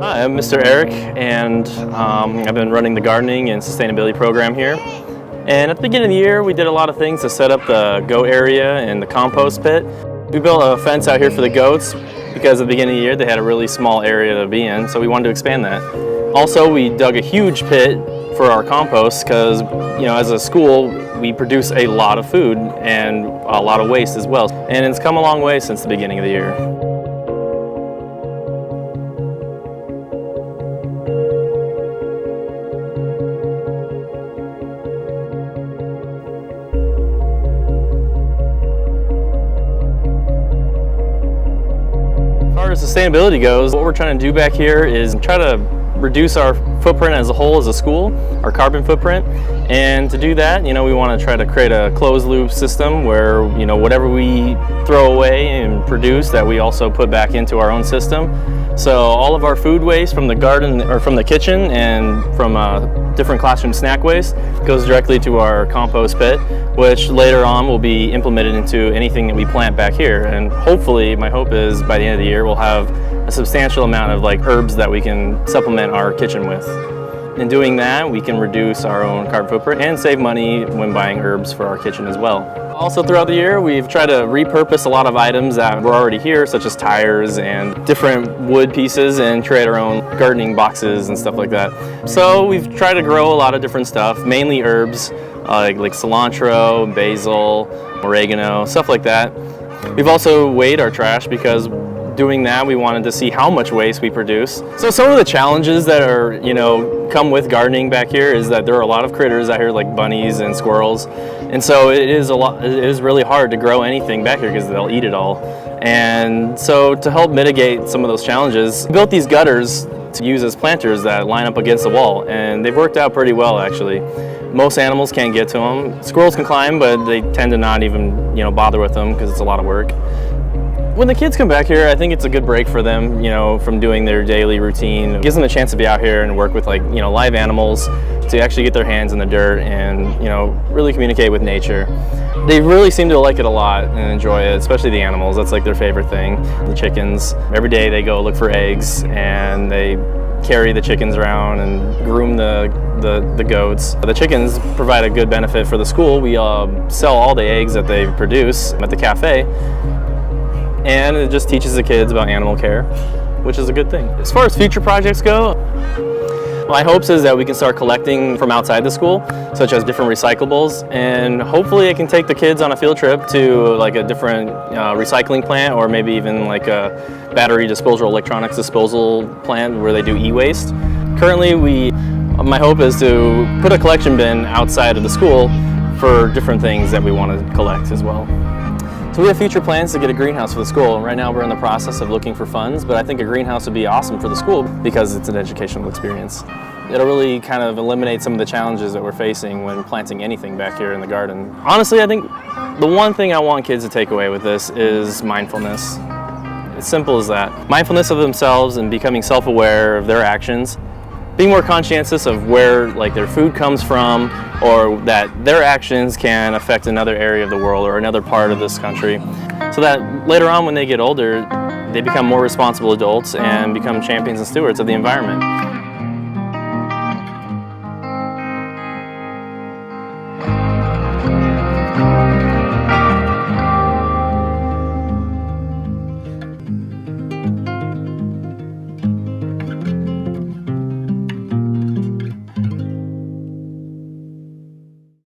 Hi, I'm Mr. Eric, and I've been running the gardening and sustainability program here. And at the beginning of the year, we did a lot of things to set up the goat area and the compost pit. We built a fence out here for the goats because at the beginning of the year they had a really small area to be in, so we wanted to expand that. Also, we dug a huge pit for our compost because, as a school, we produce a lot of food and a lot of waste as well. And it's come a long way since the beginning of the year. As far as sustainability goes, what we're trying to do back here is try to reduce our footprint as a whole as a school, our carbon footprint. And to do that, we want to try to create a closed loop system where, whatever we throw away and produce, that we also put back into our own system. So all of our food waste from the garden or from the kitchen and from different classroom snack waste goes directly to our compost pit, which later on will be implemented into anything that we plant back here. And hopefully, my hope is by the end of the year, we'll have a substantial amount of herbs that we can supplement our kitchen with. In doing that, we can reduce our own carbon footprint and save money when buying herbs for our kitchen as well. Also throughout the year, we've tried to repurpose a lot of items that were already here, such as tires and different wood pieces, and create our own gardening boxes and stuff like that. So we've tried to grow a lot of different stuff, mainly herbs, like cilantro, basil, oregano, stuff like that. We've also weighed our trash because doing that, we wanted to see how much waste we produce. So some of the challenges that are, come with gardening back here is that there are a lot of critters out here like bunnies and squirrels. And so it is really hard to grow anything back here because they'll eat it all. And so to help mitigate some of those challenges, we built these gutters to use as planters that line up against the wall. And they've worked out pretty well, actually. Most animals can't get to them. Squirrels can climb, but they tend to not even, bother with them because it's a lot of work. When the kids come back here, I think it's a good break for them, from doing their daily routine. It gives them a chance to be out here and work with live animals, to actually get their hands in the dirt and, really communicate with nature. They really seem to like it a lot and enjoy it, especially the animals. That's their favorite thing. The chickens, every day they go look for eggs and they carry the chickens around and groom the goats. The chickens provide a good benefit for the school. We sell all the eggs that they produce at the cafe. And it just teaches the kids about animal care, which is a good thing. As far as future projects go, my hopes is that we can start collecting from outside the school, such as different recyclables, and hopefully I can take the kids on a field trip to a different recycling plant, or maybe even a battery disposal, electronics disposal plant where they do e-waste. Currently, my hope is to put a collection bin outside of the school for different things that we want to collect as well. So we have future plans to get a greenhouse for the school. Right now we're in the process of looking for funds, but I think a greenhouse would be awesome for the school because it's an educational experience. It'll really kind of eliminate some of the challenges that we're facing when planting anything back here in the garden. Honestly, I think the one thing I want kids to take away with this is mindfulness. It's simple as that. Mindfulness of themselves and becoming self-aware of their actions. Being more conscientious of where their food comes from, or that their actions can affect another area of the world or another part of this country, so that later on when they get older, they become more responsible adults and become champions and stewards of the environment.